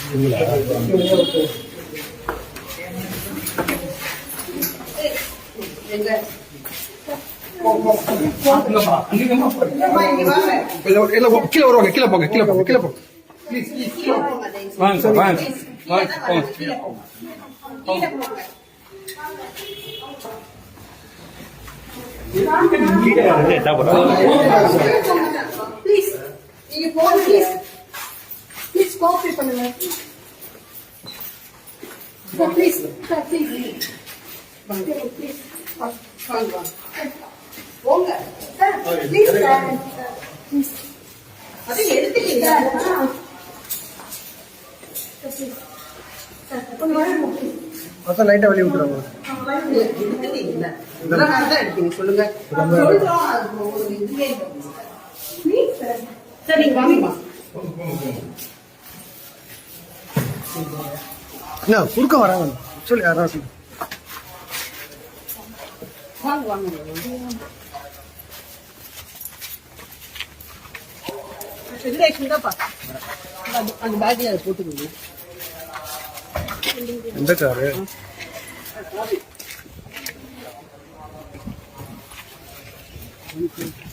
கீழே வருவாங்க, கீழே போங்க, கீழே போங்க, கீழே போங்க. வாங்க சார், வாங்க வாங்க போங்க. ப்ளீஸ் நீங்க போங்க. ப்ளீஸ் ப்ளீஸ் கோஆபரேட் பண்ணுங்க. ப்ளீஸ் சார், ப்ளீஸ் ப்ளீஸ் வாங்க போங்க சார். ப்ளீஸ் சார், ப்ளீஸ் அதை எடுத்துக்கீங்க. அதான் லைட்டா வெளியே விட்டுறாங்க. சொல்லுங்க. சரி நீங்க வாங்கம்மா. என்ன குறுக்க வராங்க சொல்லி யாரும் சொல்லு. வாங்க வாங்க. அந்த பேக்ல அதை போட்டுக்கோங்க. எந்த காரு? Thank you.